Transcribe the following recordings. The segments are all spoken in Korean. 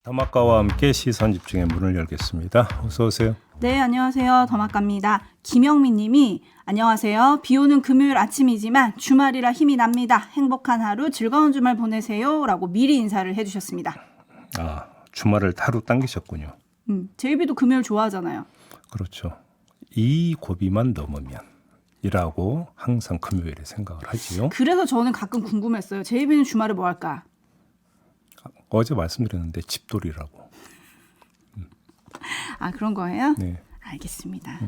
더마카와 함께 시선 집중의 문을 열겠습니다. 어서 오세요. 네, 안녕하세요. 더마카입니다. 김영민 님이 안녕하세요. 비 오는 금요일 아침이지만 주말이라 힘이 납니다. 행복한 하루, 즐거운 주말 보내세요. 라고 미리 인사를 해주셨습니다. 아, 주말을 하루 당기셨군요. 제이비도 금요일 좋아하잖아요. 그렇죠. 이 고비만 넘으면 이라고 항상 금요일에 생각을 하지요. 그래서 저는 가끔 궁금했어요. 제이비는 주말에 뭐 할까? 어제 말씀드렸는데 집돌이라고. 아, 그런 거예요? 네. 알겠습니다.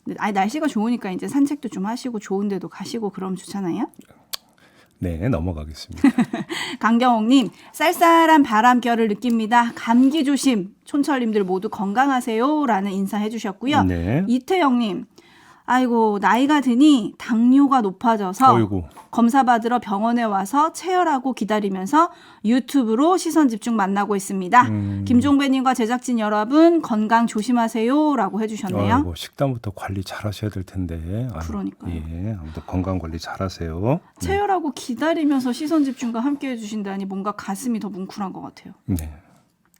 근데 날씨가 좋으니까 이제 산책도 좀 하시고 좋은 데도 가시고 그러면 좋잖아요. 네, 넘어가겠습니다. 강경옥님, 쌀쌀한 바람결을 느낍니다. 감기 조심. 촌철님들 모두 건강하세요. 라는 인사해 주셨고요. 네. 이태영님, 아이고 나이가 드니 당뇨가 높아져서 어이구. 검사 받으러 병원에 와서 체열하고 기다리면서 유튜브로 시선 집중 만나고 있습니다. 김종배님과 제작진 여러분 건강 조심하세요. 라고 해주셨네요. 아이고, 식단부터 관리 잘 하셔야 될 텐데. 아유, 그러니까요. 예, 아무튼 건강 관리 잘 하세요. 체열하고 기다리면서 시선 집중과 함께 해주신다니 뭔가 가슴이 더 뭉클한 것 같아요. 네.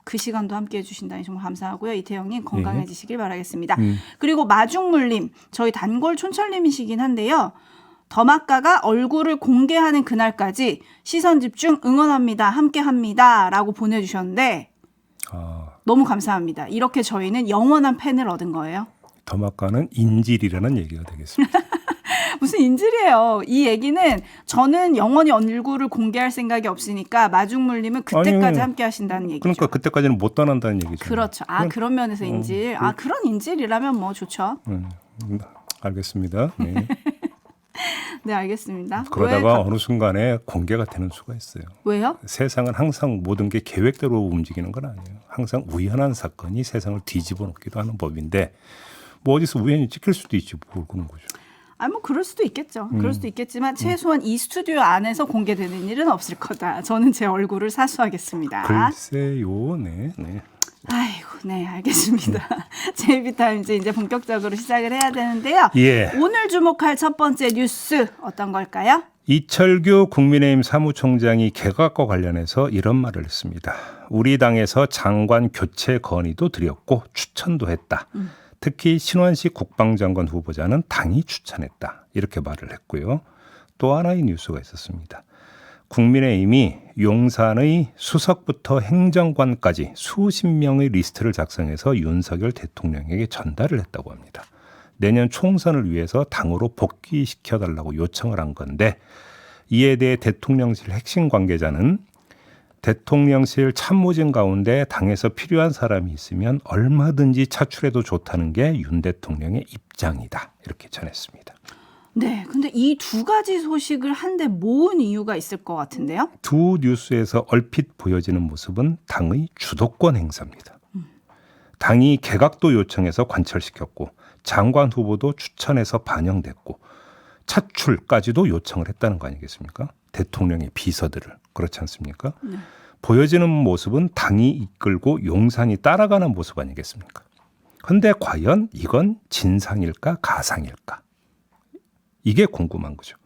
그 시간도 함께 해주신다니 정말 감사하고요. 이태영님 건강해지시길 바라겠습니다. 그리고 마중물님, 저희 단골 촌철님이시긴 한데요. 더마카가 얼굴을 공개하는 그날까지 시선 집중 응원합니다. 함께합니다. 라고 보내주셨는데 아, 너무 감사합니다. 이렇게 저희는 영원한 팬을 얻은 거예요. 더마카는 인질이라는 얘기가 되겠습니다. 무슨 인질이에요. 이 얘기는 저는 영원히 얼굴을 공개할 생각이 없으니까 마중물님은 그때까지 아니, 함께 하신다는 얘기죠. 그러니까 그때까지는 못 떠난다는 얘기죠. 그렇죠. 아, 그런 면에서 인질. 아, 그런 인질이라면 뭐 좋죠. 알겠습니다. 네. 네, 알겠습니다. 그러다가 어느 순간에 공개가 되는 수가 있어요. 왜요? 세상은 항상 모든 게 계획대로 움직이는 건 아니에요. 항상 우연한 사건이 세상을 뒤집어 놓기도 하는 법인데 뭐 어디서 우연히 찍힐 수도 있지 뭘 그런 거죠. 아, 뭐 그럴 수도 있겠죠. 그럴 수도 있겠지만 최소한 이 스튜디오 안에서 공개되는 일은 없을 거다. 저는 제 얼굴을 사수하겠습니다. 글쎄요. 네. 네. 아이고, 네, 알겠습니다. 제이비타임즈 이제 본격적으로 시작을 해야 되는데요. 예. 오늘 주목할 첫 번째 뉴스 어떤 걸까요? 이철규 국민의힘 사무총장이 개각과 관련해서 이런 말을 했습니다. 우리 당에서 장관 교체 건의도 드렸고 추천도 했다. 특히 신원식 국방장관 후보자는 당이 추천했다. 이렇게 말을 했고요. 또 하나의 뉴스가 있었습니다. 국민의힘이 용산의 수석부터 행정관까지 수십 명의 리스트를 작성해서 윤석열 대통령에게 전달을 했다고 합니다. 내년 총선을 위해서 당으로 복귀시켜달라고 요청을 한 건데 이에 대해 대통령실 핵심 관계자는 대통령실 참모진 가운데 당에서 필요한 사람이 있으면 얼마든지 차출해도 좋다는 게 윤 대통령의 입장이다. 이렇게 전했습니다. 네, 근데 이 두 가지 소식을 한데 모은 이유가 있을 것 같은데요. 두 뉴스에서 얼핏 보여지는 모습은 당의 주도권 행사입니다. 당이 개각도 요청해서 관철시켰고 장관 후보도 추천해서 반영됐고 차출까지도 요청을 했다는 거 아니겠습니까? 대통령의 비서들을. 그렇지 않습니까? 네. 보여지는 모습은 당이 이끌고 용산이 따라가는 모습 아니겠습니까? 그런데 과연 이건 진상일까 가상일까? 이게 궁금한 거죠.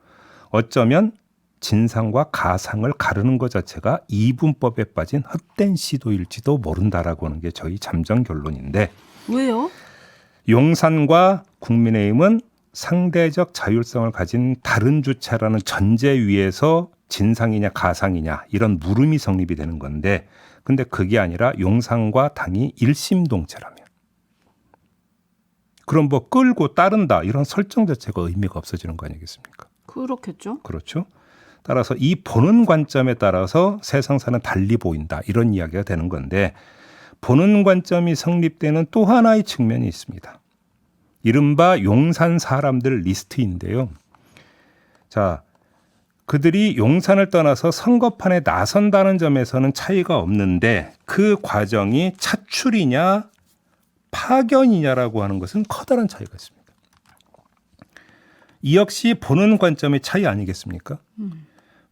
어쩌면 진상과 가상을 가르는 것 자체가 이분법에 빠진 헛된 시도일지도 모른다라고 하는 게 저희 잠정 결론인데 왜요? 용산과 국민의힘은 상대적 자율성을 가진 다른 주체라는 전제 위에서 진상이냐 가상이냐 이런 물음이 성립이 되는 건데 근데 그게 아니라 용산과 당이 일심동체라면 그럼 뭐 끌고 따른다 이런 설정 자체가 의미가 없어지는 거 아니겠습니까? 그렇겠죠. 그렇죠. 따라서 이 보는 관점에 따라서 세상사는 달리 보인다 이런 이야기가 되는 건데 보는 관점이 성립되는 또 하나의 측면이 있습니다. 이른바 용산 사람들 리스트인데요. 자, 그들이 용산을 떠나서 선거판에 나선다는 점에서는 차이가 없는데 그 과정이 차출이냐 파견이냐라고 하는 것은 커다란 차이가 있습니다. 이 역시 보는 관점의 차이 아니겠습니까?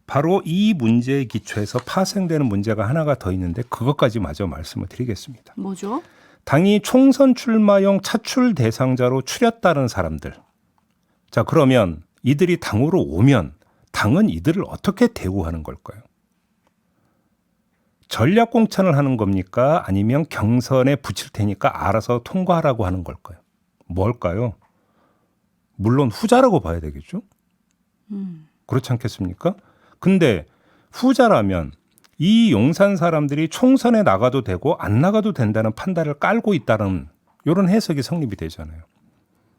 바로 이 문제의 기초에서 파생되는 문제가 하나가 더 있는데 그것까지 마저 말씀을 드리겠습니다. 뭐죠? 당이 총선 출마용 차출 대상자로 추렸다는 사람들. 자, 그러면 이들이 당으로 오면 당은 이들을 어떻게 대우하는 걸까요? 전략 공천을 하는 겁니까? 아니면 경선에 붙일 테니까 알아서 통과하라고 하는 걸까요? 뭘까요? 물론 후자라고 봐야 되겠죠. 그렇지 않겠습니까? 근데 후자라면 이 용산 사람들이 총선에 나가도 되고 안 나가도 된다는 판단을 깔고 있다는 이런 해석이 성립이 되잖아요.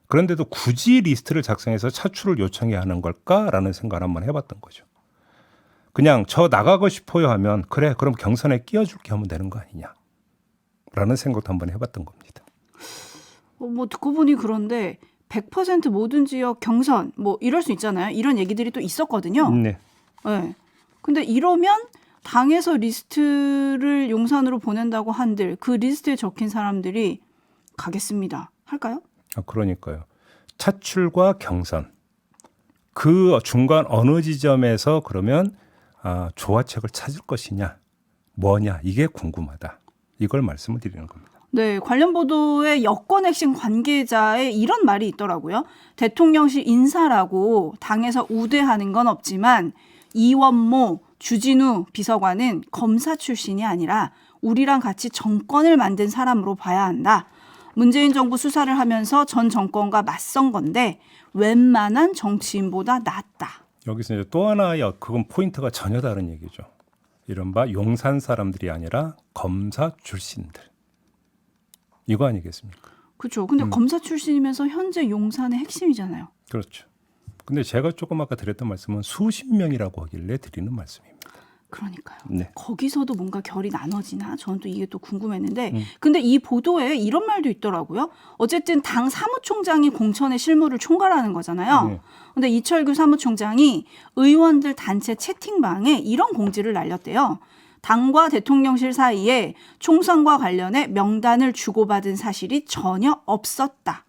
그런데도 굳이 리스트를 작성해서 차출을 요청해야 하는 걸까라는 생각을 한번 해봤던 거죠. 그냥 저 나가고 싶어요 하면 그래 그럼 경선에 끼워줄게 하면 되는 거 아니냐라는 생각도 한번 해봤던 겁니다. 뭐 듣고 보니 그런데 100% 모든 지역 경선 뭐 이럴 수 있잖아요. 이런 얘기들이 또 있었거든요. 네. 네. 근데 이러면 당에서 리스트를 용산으로 보낸다고 한들 그 리스트에 적힌 사람들이 가겠습니다. 할까요? 그러니까요. 차출과 경선 그 중간 어느 지점에서 그러면 조화책을 찾을 것이냐 뭐냐 이게 궁금하다. 이걸 말씀을 드리는 겁니다. 네, 관련 보도에 여권 핵심 관계자의 이런 말이 있더라고요. 대통령실 인사라고 당에서 우대하는 건 없지만 이원모, 주진우 비서관은 검사 출신이 아니라 우리랑 같이 정권을 만든 사람으로 봐야 한다. 문재인 정부 수사를 하면서 전 정권과 맞선 건데 웬만한 정치인보다 낫다. 여기서 이제 또 하나의 그건 포인트가 전혀 다른 얘기죠. 이른바 용산 사람들이 아니라 검사 출신들. 이거 아니겠습니까? 그렇죠. 근데 검사 출신이면서 현재 용산의 핵심이잖아요. 그렇죠. 근데 제가 조금 아까 드렸던 말씀은 수십 명이라고 하길래 드리는 말씀입니다. 그러니까요. 네. 거기서도 뭔가 결이 나눠지나? 저는 또 이게 또 궁금했는데 근데 이 보도에 이런 말도 있더라고요. 어쨌든 당 사무총장이 공천의 실무를 총괄하는 거잖아요. 네. 근데 이철규 사무총장이 의원들 단체 채팅방에 이런 공지를 날렸대요. 당과 대통령실 사이에 총선과 관련해 명단을 주고받은 사실이 전혀 없었다.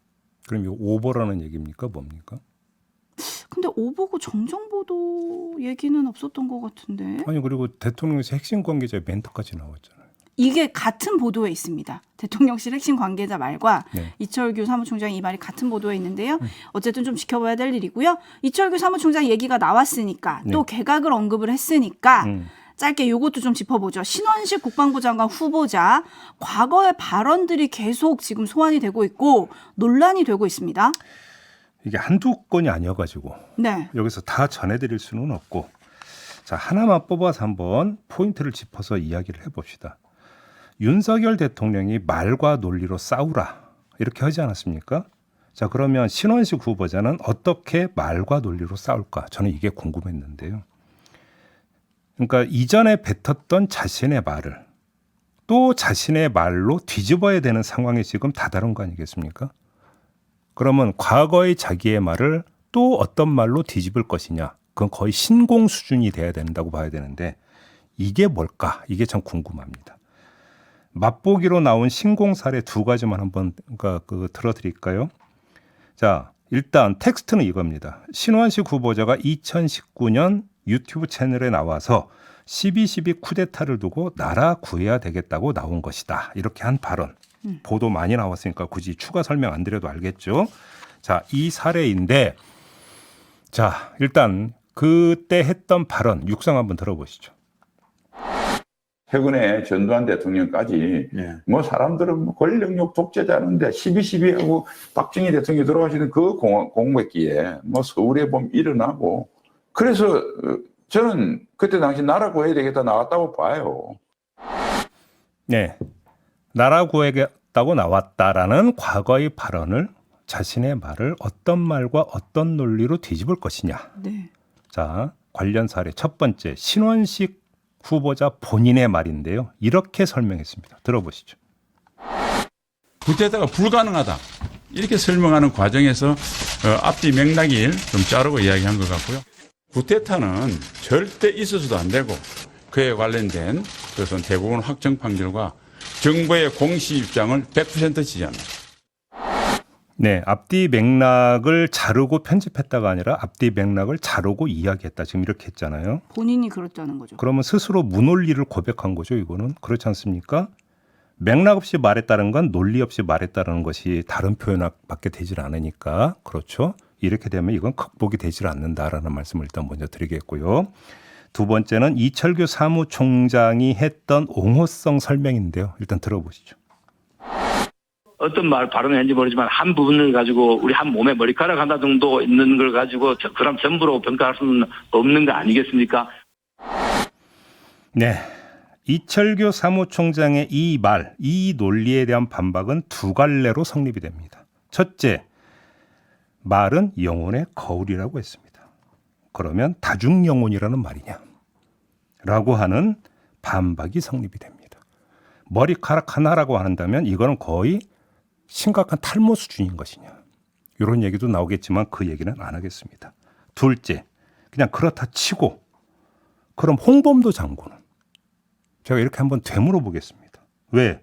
그럼 이거 오버라는 얘기입니까? 뭡니까? 근데 오보고 정정보도 얘기는 없었던 것 같은데. 아니 그리고 대통령실 핵심 관계자의 멘트까지 나왔잖아요. 이게 같은 보도에 있습니다. 대통령실 핵심 관계자 말과 네. 이철규 사무총장 이 말이 같은 보도에 있는데요. 어쨌든 좀 지켜봐야 될 일이고요. 이철규 사무총장 얘기가 나왔으니까 또 개각을 언급을 했으니까 짧게 이것도 좀 짚어보죠. 신원식 국방부 장관 후보자 과거의 발언들이 계속 지금 소환이 되고 있고 논란이 되고 있습니다. 이게 한두 건이 아니어가지고 네. 여기서 다 전해드릴 수는 없고 자 하나만 뽑아서 한번 포인트를 짚어서 이야기를 해봅시다. 윤석열 대통령이 말과 논리로 싸우라 이렇게 하지 않았습니까? 자 그러면 신원식 후보자는 어떻게 말과 논리로 싸울까? 저는 이게 궁금했는데요. 그러니까 이전에 뱉었던 자신의 말을 또 자신의 말로 뒤집어야 되는 상황이 지금 다다른 거 아니겠습니까? 그러면 과거의 자기의 말을 또 어떤 말로 뒤집을 것이냐. 그건 거의 신공 수준이 돼야 된다고 봐야 되는데 이게 뭘까? 이게 참 궁금합니다. 맛보기로 나온 신공 사례 두 가지만 한번 들어드릴까요? 자, 일단 텍스트는 이겁니다. 신원식 후보자가 2019년 유튜브 채널에 나와서 12.12 쿠데타를 두고 나라 구해야 되겠다고 나온 것이다. 이렇게 한 발언. 보도 많이 나왔으니까 굳이 추가 설명 안 드려도 알겠죠. 자, 이 사례인데 자, 일단 그때 했던 발언 육성 한번 들어보시죠. 최근에 전두환 대통령까지 뭐 사람들은 뭐 권력욕 독재자는데 12.12하고 박정희 대통령이 돌아가시는 그 공백기에 뭐 서울에 보면 일어나고 그래서 저는 그때 당시 나라 구해야 되겠다 나왔다고 봐요. 네. 나라 구해야겠다고 나왔다라는 과거의 발언을 자신의 말을 어떤 말과 어떤 논리로 뒤집을 것이냐. 네. 자, 관련 사례 첫 번째 신원식 후보자 본인의 말인데요. 이렇게 설명했습니다. 들어보시죠. 쿠데타가 불가능하다. 이렇게 설명하는 과정에서 앞뒤 맥락을 좀 자르고 이야기한 것 같고요. 쿠데타는 절대 있어서도 안 되고 그에 관련된 그것은 대법원 확정 판결과 정부의 공식 입장을 100% 지지합니다. 네, 앞뒤 맥락을 자르고 편집했다가 아니라 앞뒤 맥락을 자르고 이야기했다. 지금 이렇게 했잖아요. 본인이 그랬다는 거죠. 그러면 스스로 무논리를 고백한 거죠. 이거는 그렇지 않습니까? 맥락 없이 말했다는 건 논리 없이 말했다는 것이 다른 표현밖에 되질 않으니까 그렇죠. 이렇게 되면 이건 극복이 되질 않는다라는 말씀을 일단 먼저 드리겠고요. 두 번째는 이철규 사무총장이 했던 옹호성 설명인데요. 일단 들어보시죠. 어떤 발언을 했는지 모르지만 한 부분을 가지고 우리 한 몸에 머리카락 하나 정도 있는 걸 가지고 그럼 전부로 평가할 수는 없는 거 아니겠습니까? 네. 이철규 사무총장의 이 말, 이 논리에 대한 반박은 두 갈래로 성립이 됩니다. 첫째, 말은 영혼의 거울이라고 했습니다. 그러면 다중영혼이라는 말이냐? 라고 하는 반박이 성립이 됩니다. 머리카락 하나라고 한다면 이거는 거의 심각한 탈모 수준인 것이냐? 이런 얘기도 나오겠지만 그 얘기는 안 하겠습니다. 둘째, 그냥 그렇다 치고 그럼 홍범도 장군은? 제가 이렇게 한번 되물어 보겠습니다. 왜?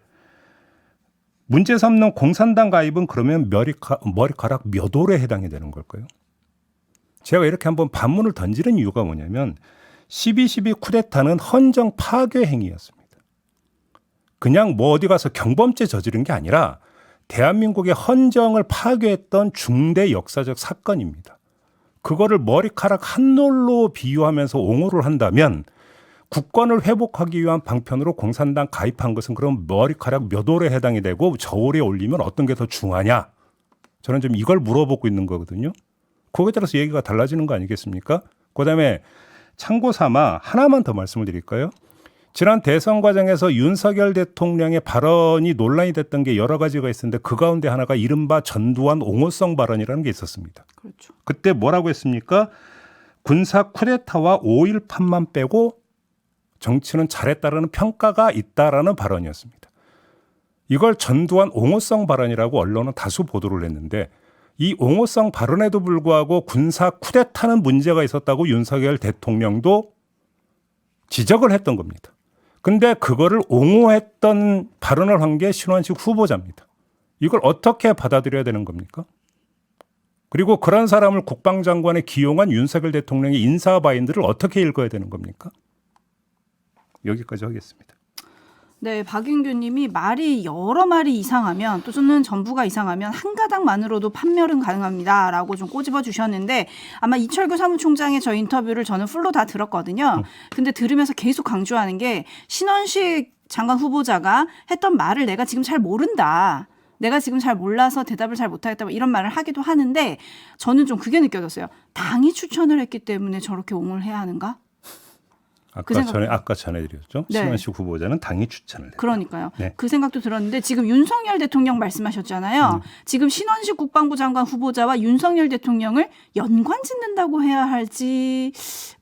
문제 삼는 공산당 가입은 그러면 머리카락 몇 월에 해당이 되는 걸까요? 제가 이렇게 한번 반문을 던지는 이유가 뭐냐면 12.12 쿠데타는 헌정 파괴 행위였습니다. 그냥 뭐 어디 가서 경범죄 저지른 게 아니라 대한민국의 헌정을 파괴했던 중대 역사적 사건입니다. 그거를 머리카락 한 놀로 비유하면서 옹호를 한다면 국권을 회복하기 위한 방편으로 공산당 가입한 것은 그럼 머리카락 몇 월에 해당이 되고 저 월에 올리면 어떤 게 더 중하냐? 저는 좀 이걸 물어보고 있는 거거든요. 거기에 따라서 얘기가 달라지는 거 아니겠습니까? 그다음에 참고 삼아 하나만 더 말씀을 드릴까요? 지난 대선 과정에서 윤석열 대통령의 발언이 논란이 됐던 게 여러 가지가 있었는데 그 가운데 하나가 이른바 전두환 옹호성 발언이라는 게 있었습니다. 그렇죠. 그때 뭐라고 했습니까? 군사 쿠데타와 5.18만 빼고 정치는 잘했다라는 평가가 있다라는 발언이었습니다. 이걸 전두환 옹호성 발언이라고 언론은 다수 보도를 했는데 이 옹호성 발언에도 불구하고 군사 쿠데타는 문제가 있었다고 윤석열 대통령도 지적을 했던 겁니다. 근데 그거를 옹호했던 발언을 한 게 신원식 후보자입니다. 이걸 어떻게 받아들여야 되는 겁니까? 그리고 그런 사람을 국방장관에 기용한 윤석열 대통령의 인사 바인드를 어떻게 읽어야 되는 겁니까? 여기까지 하겠습니다. 네, 박윤규님이 말이 여러 말이 이상하면 또 저는 전부가 이상하면 한 가닥만으로도 판멸은 가능합니다라고 좀 꼬집어 주셨는데 아마 이철규 사무총장의 저 인터뷰를 저는 풀로 다 들었거든요. 근데 들으면서 계속 강조하는 게 신원식 장관 후보자가 했던 말을 내가 지금 잘 모른다. 내가 지금 잘 몰라서 대답을 잘 못하겠다 이런 말을 하기도 하는데 저는 좀 그게 느껴졌어요. 당이 추천을 했기 때문에 저렇게 옹호를 해야 하는가? 아까 전해드렸죠. 네. 신원식 후보자는 당이 추천을 했다. 그러니까요. 네. 그 생각도 들었는데 지금 윤석열 대통령 말씀하셨잖아요. 지금 신원식 국방부 장관 후보자와 윤석열 대통령을 연관짓는다고 해야 할지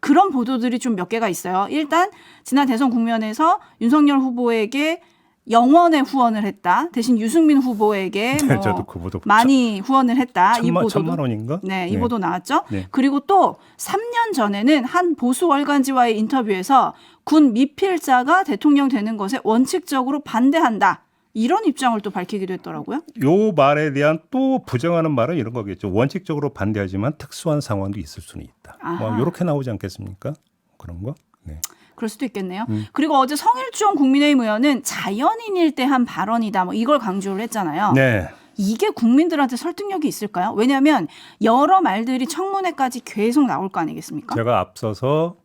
그런 보도들이 좀 몇 개가 있어요. 일단 지난 대선 국면에서 윤석열 후보에게 영원의 후원을 했다. 대신 유승민 후보에게 네, 저도 그 보도 많이 후원을 했다. 이 보도도 천만 원인가? 네, 이 보도 나왔죠. 네. 그리고 또 3년 전에는 한 보수 월간지와의 인터뷰에서 군 미필자가 대통령 되는 것에 원칙적으로 반대한다. 이런 입장을 또 밝히기도 했더라고요. 요 말에 대한 또 부정하는 말은 이런 거겠죠. 원칙적으로 반대하지만 특수한 상황도 있을 수는 있다. 뭐 이렇게 나오지 않겠습니까? 그런 거? 네. 그럴 수도 있겠네요. 그리고 어제 성일종 국민의힘 의원은 자연인일 때 한 발언이다. 뭐 이걸 강조를 했잖아요. 네. 이게 국민들한테 설득력이 있을까요? 왜냐하면 여러 말들이 청문회까지 계속 나올 거 아니겠습니까? 제가 앞서서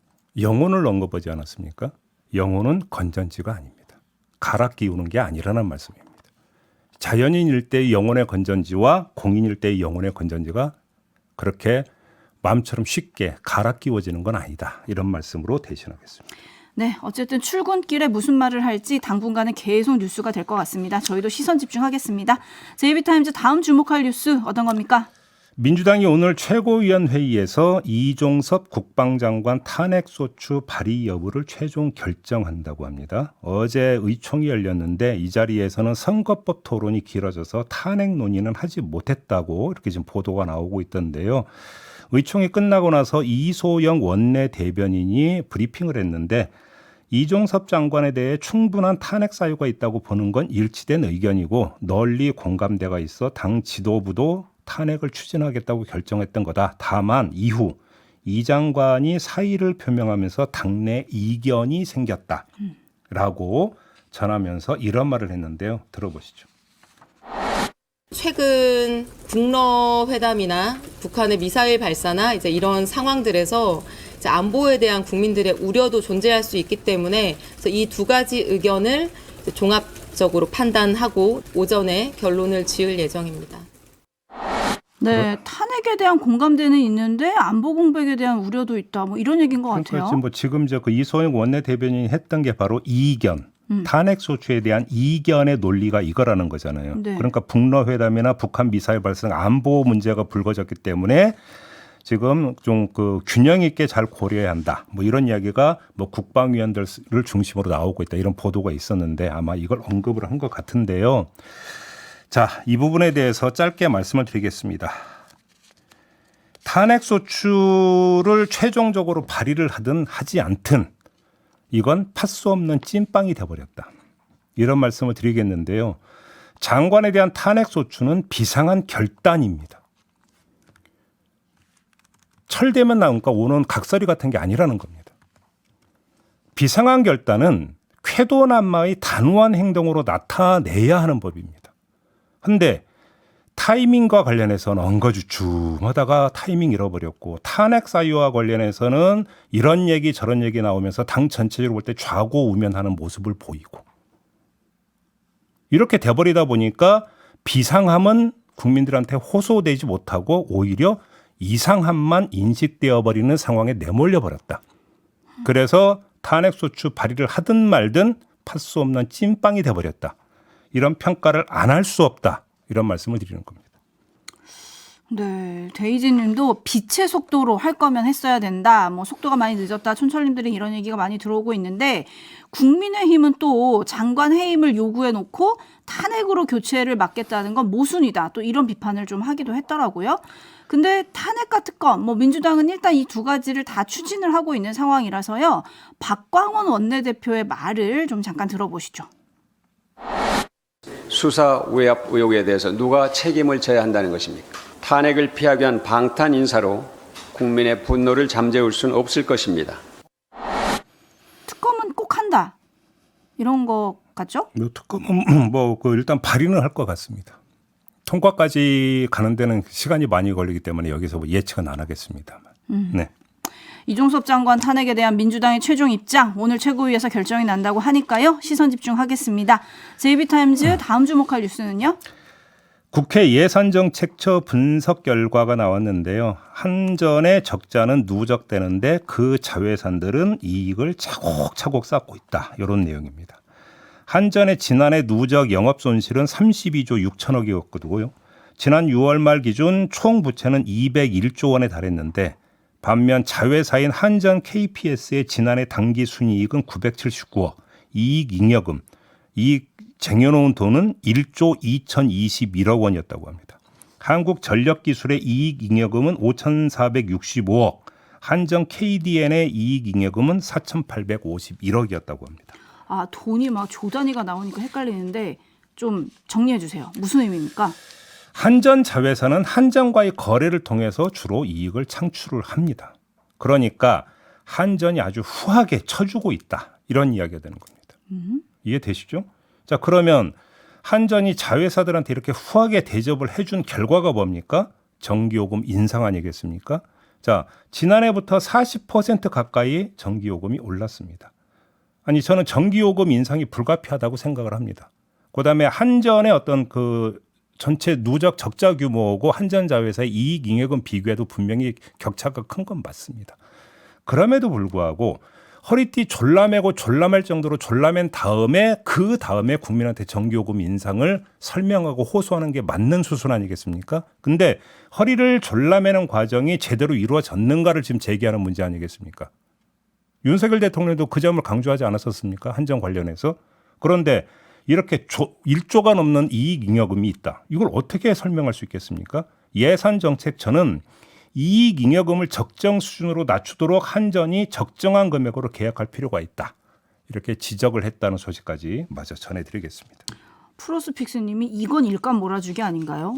영혼을 언급하지 않았습니까? 영혼은 건전지가 아닙니다. 갈아 끼우는 게 아니라는 말씀입니다. 자연인일 때의 영혼의 건전지와 공인일 때의 영혼의 건전지가 그렇게 마음처럼 쉽게 갈아 끼워지는 건 아니다. 이런 말씀으로 대신하겠습니다. 네, 어쨌든 출근길에 무슨 말을 할지 당분간은 계속 뉴스가 될 것 같습니다. 저희도 시선 집중하겠습니다. JB타임즈 다음 주목할 뉴스 어떤 겁니까? 민주당이 오늘 최고위원회의에서 이종섭 국방장관 탄핵소추 발의 여부를 최종 결정한다고 합니다. 어제 의총이 열렸는데 이 자리에서는 선거법 토론이 길어져서 탄핵 논의는 하지 못했다고 이렇게 지금 보도가 나오고 있던데요. 의총이 끝나고 나서 이소영 원내 대변인이 브리핑을 했는데 이종섭 장관에 대해 충분한 탄핵 사유가 있다고 보는 건 일치된 의견이고 널리 공감대가 있어 당 지도부도 탄핵을 추진하겠다고 결정했던 거다. 다만 이후 이 장관이 사의를 표명하면서 당내 이견이 생겼다라고 전하면서 이런 말을 했는데요. 들어보시죠. 최근 북러 회담이나 북한의 미사일 발사나 이제 이런 상황들에서 이제 안보에 대한 국민들의 우려도 존재할 수 있기 때문에 그래서 이 두 가지 의견을 종합적으로 판단하고 오전에 결론을 지을 예정입니다. 네, 탄핵에 대한 공감대는 있는데 안보 공백에 대한 우려도 있다. 뭐 이런 얘기인 것 그러니까 같아요. 지금 그 이소영 원내대변인이 했던 게 바로 이견. 탄핵 소추에 대한 이견의 논리가 이거라는 거잖아요. 네. 그러니까 북러 회담이나 북한 미사일 발생 안보 문제가 불거졌기 때문에 지금 좀 그 균형 있게 잘 고려해야 한다. 뭐 이런 이야기가 뭐 국방위원들을 중심으로 나오고 있다. 이런 보도가 있었는데 아마 이걸 언급을 한 것 같은데요. 자, 이 부분에 대해서 짧게 말씀을 드리겠습니다. 탄핵 소추를 최종적으로 발의를 하든 하지 않든 이건 팔 수 없는 찐빵이 돼버렸다. 이런 말씀을 드리겠는데요. 장관에 대한 탄핵 소추는 비상한 결단입니다. 철되면 나오니까 오는 각설이 같은 게 아니라는 겁니다. 비상한 결단은 쾌도난마의 단호한 행동으로 나타내야 하는 법입니다. 그런데 타이밍과 관련해서는 엉거주춤하다가 타이밍 잃어버렸고 탄핵 사유와 관련해서는 이런 얘기 저런 얘기 나오면서 당 전체적으로 볼 때 좌고우면하는 모습을 보이고 이렇게 돼버리다 보니까 비상함은 국민들한테 호소되지 못하고 오히려 이상함만 인식되어 버리는 상황에 내몰려 버렸다. 그래서 탄핵소추 발의를 하든 말든 팔 수 없는 찐빵이 돼버렸다. 이런 평가를 안 할 수 없다. 이런 말씀을 드리는 겁니다. 네, 데이지 님도 빛의 속도로 할 거면 했어야 된다. 뭐 속도가 많이 늦었다. 촌철님들은 이런 얘기가 많이 들어오고 있는데 국민의힘은 또 장관 해임을 요구해 놓고 탄핵으로 교체를 막겠다는 건 모순이다. 또 이런 비판을 좀 하기도 했더라고요. 근데 탄핵과 특검, 뭐 민주당은 일단 이 두 가지를 다 추진을 하고 있는 상황이라서요. 박광원 원내대표의 말을 좀 잠깐 들어보시죠. 수사 외압 의혹에 대해서 누가 책임을 져야 한다는 것입니까? 탄핵을 피하기 위한 방탄 인사로 국민의 분노를 잠재울 수는 없을 것입니다. 특검은 꼭 한다. 이런 거 같죠? 특검은 일단 발의는 할 것 같습니다. 통과까지 가는 데는 시간이 많이 걸리기 때문에 여기서 뭐 예측은 안 하겠습니다만. 네. 이종섭 장관 탄핵에 대한 민주당의 최종 입장 오늘 최고위에서 결정이 난다고 하니까요. 시선 집중하겠습니다. JB타임즈 다음 주목할 뉴스는요. 국회 예산정책처 분석 결과가 나왔는데요. 한전의 적자는 누적되는데 그 자회사들은 이익을 차곡차곡 쌓고 있다. 이런 내용입니다. 한전의 지난해 누적 영업손실은 32조 6천억이었거든요. 지난 6월 말 기준 총 부채는 201조 원에 달했는데 반면 자회사인 한전 KPS의 지난해 당기 순이익은 979억, 이익 잉여금, 이익 쟁여놓은 돈은 1조 2021억 원이었다고 합니다. 한국전력기술의 이익 잉여금은 5,465억, 한전 KDN의 이익 잉여금은 4,851억이었다고 합니다. 아, 돈이 막 조 단위가 나오니까 헷갈리는데 좀 정리해 주세요. 무슨 의미입니까? 한전 자회사는 한전과의 거래를 통해서 주로 이익을 창출을 합니다. 그러니까 한전이 아주 후하게 쳐주고 있다. 이런 이야기가 되는 겁니다. 이해되시죠? 자, 그러면 한전이 자회사들한테 이렇게 후하게 대접을 해준 결과가 뭡니까? 전기요금 인상 아니겠습니까? 자, 지난해부터 40% 가까이 전기요금이 올랐습니다. 아니, 저는 전기요금 인상이 불가피하다고 생각을 합니다. 그다음에 한전의 어떤 그 전체 누적 적자 규모고 한전 자회사의 이익 잉여금 비교해도 분명히 격차가 큰 건 맞습니다. 그럼에도 불구하고 허리띠 졸라매고 졸라맬 정도로 졸라맨 다음에 그 다음에 국민한테 전기요금 인상을 설명하고 호소하는 게 맞는 수순 아니겠습니까? 근데 허리를 졸라매는 과정이 제대로 이루어졌는가를 지금 제기하는 문제 아니겠습니까? 윤석열 대통령도 그 점을 강조하지 않았었습니까? 한전 관련해서. 그런데 이렇게 1조가 넘는 이익 잉여금이 있다. 이걸 어떻게 설명할 수 있겠습니까? 예산정책처는 이익 잉여금을 적정 수준으로 낮추도록 한전이 적정한 금액으로 계약할 필요가 있다. 이렇게 지적을 했다는 소식까지 마저 전해드리겠습니다. 프로스픽스님이 이건 일감 몰아주기 아닌가요?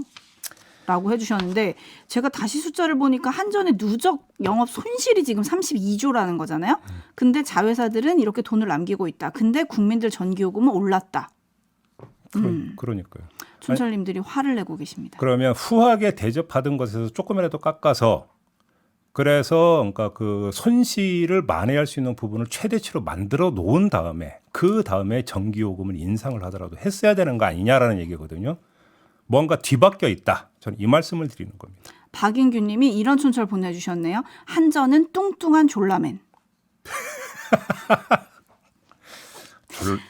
라고 해주셨는데 제가 다시 숫자를 보니까 한전의 누적 영업 손실이 지금 32조라는 거잖아요. 근데 자회사들은 이렇게 돈을 남기고 있다. 근데 국민들 전기요금은 올랐다. 그러니까요. 촌철님들이 화를 내고 계십니다. 그러면 후하게 대접받은 것에서 조금이라도 깎아서 그래서 그러니까 그 손실을 만회할 수 있는 부분을 최대치로 만들어 놓은 다음에 그 다음에 전기요금을 인상을 하더라도 했어야 되는 거 아니냐라는 얘기거든요. 뭔가 뒤바뀌어 있다. 저는 이 말씀을 드리는 겁니다. 박인규님이 이런 촌철 보내주셨네요. 한전은 뚱뚱한 졸라맨.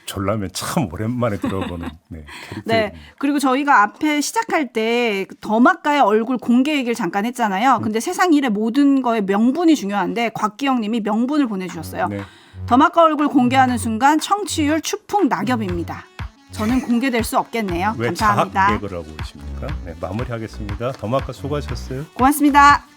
졸라면 참 오랜만에 들어보는 캐릭터. 네. 그리고 저희가 앞에 시작할 때 더마카의 얼굴 공개 얘기를 잠깐 했잖아요. 근데 세상 일의 모든 거에 명분이 중요한데 곽기영 님이 명분을 보내주셨어요. 네. 더마카 얼굴 공개하는 순간 청취율 추풍 낙엽입니다. 저는 공개될 수 없겠네요. 왜 감사합니다. 자학 개그라고 하십니까? 네, 마무리하겠습니다. 더마카 수고하셨어요. 고맙습니다.